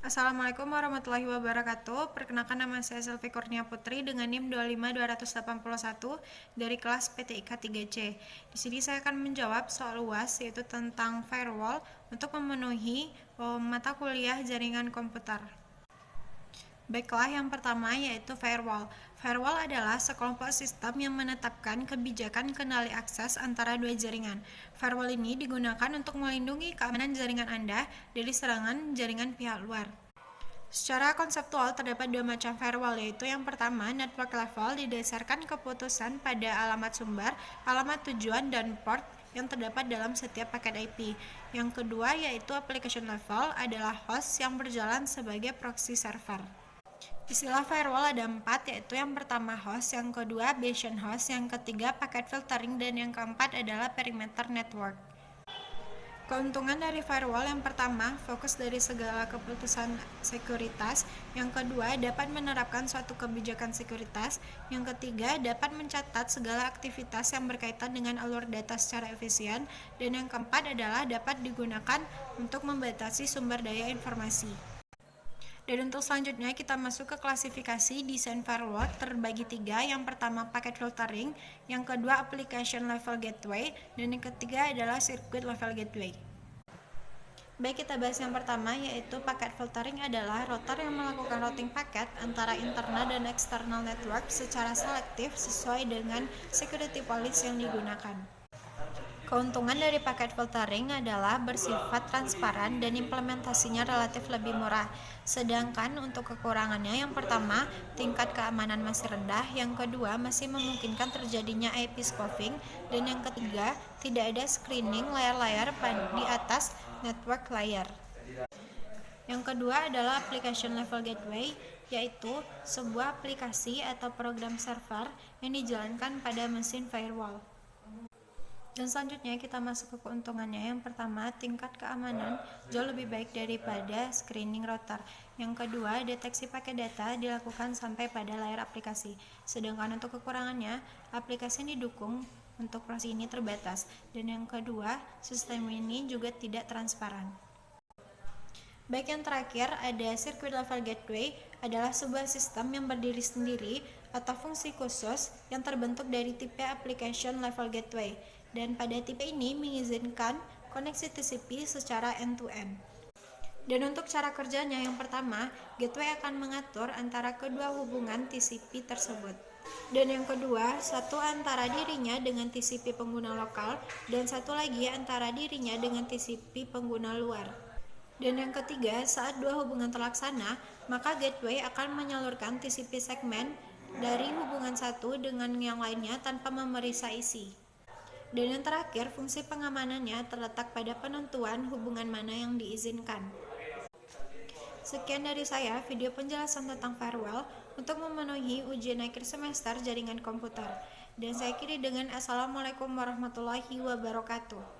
Assalamualaikum warahmatullahi wabarakatuh. Perkenalkan, nama saya Selvi Kurnia Putri dengan NIM 25281 dari kelas PTIK 3C. Di sini saya akan menjawab soal UAS yaitu tentang firewall untuk memenuhi mata kuliah jaringan komputer. Baiklah, yang pertama yaitu firewall. Firewall adalah sekelompok sistem yang menetapkan kebijakan kendali akses antara dua jaringan. Firewall ini digunakan untuk melindungi keamanan jaringan Anda dari serangan jaringan pihak luar. Secara konseptual terdapat dua macam firewall, yaitu yang pertama network level didasarkan keputusan pada alamat sumber, alamat tujuan, dan port yang terdapat dalam setiap paket IP. Yang kedua yaitu application level adalah host yang berjalan sebagai proxy server. Istilah firewall ada 4, yaitu yang pertama host, yang kedua Bayesian host, yang ketiga packet filtering, dan yang keempat adalah perimeter network. Keuntungan dari firewall yang pertama, fokus dari segala keputusan sekuritas. Yang kedua, dapat menerapkan suatu kebijakan sekuritas. Yang ketiga, dapat mencatat segala aktivitas yang berkaitan dengan alur data secara efisien. Dan yang keempat adalah dapat digunakan untuk membatasi sumber daya informasi. Dan untuk selanjutnya kita masuk ke klasifikasi desain firewall terbagi 3. Yang pertama packet filtering, yang kedua application level gateway, dan yang ketiga adalah circuit level gateway. Baik, kita bahas yang pertama yaitu packet filtering adalah router yang melakukan routing paket antara internal dan external network secara selektif sesuai dengan security policy yang digunakan. Keuntungan dari packet filtering adalah bersifat transparan dan implementasinya relatif lebih murah. Sedangkan untuk kekurangannya, yang pertama, tingkat keamanan masih rendah, yang kedua, masih memungkinkan terjadinya IP spoofing, dan yang ketiga, tidak ada screening layar-layar di atas network layer. Yang kedua adalah application level gateway, yaitu sebuah aplikasi atau program server yang dijalankan pada mesin firewall. Dan selanjutnya kita masuk ke keuntungannya. Yang pertama, tingkat keamanan jauh lebih baik daripada screening router. Yang kedua, deteksi paket data dilakukan sampai pada layar aplikasi. Sedangkan untuk kekurangannya, aplikasi yang didukung untuk proses ini terbatas. Dan yang kedua, sistem ini juga tidak transparan. Baik, yang terakhir ada circuit level gateway, adalah sebuah sistem yang berdiri sendiri atau fungsi khusus yang terbentuk dari tipe application level gateway, dan pada tipe ini mengizinkan koneksi TCP secara end-to-end. Dan untuk cara kerjanya, yang pertama, gateway akan mengatur antara kedua hubungan TCP tersebut. Dan yang kedua, satu antara dirinya dengan TCP pengguna lokal, dan satu lagi antara dirinya dengan TCP pengguna luar. Dan yang ketiga, saat dua hubungan terlaksana, maka gateway akan menyalurkan TCP segmen dari hubungan satu dengan yang lainnya tanpa memeriksa isi. Dan yang terakhir, fungsi pengamanannya terletak pada penentuan hubungan mana yang diizinkan. Sekian dari saya video penjelasan tentang firewall untuk memenuhi ujian akhir semester jaringan komputer. Dan saya akhiri dengan Assalamualaikum warahmatullahi wabarakatuh.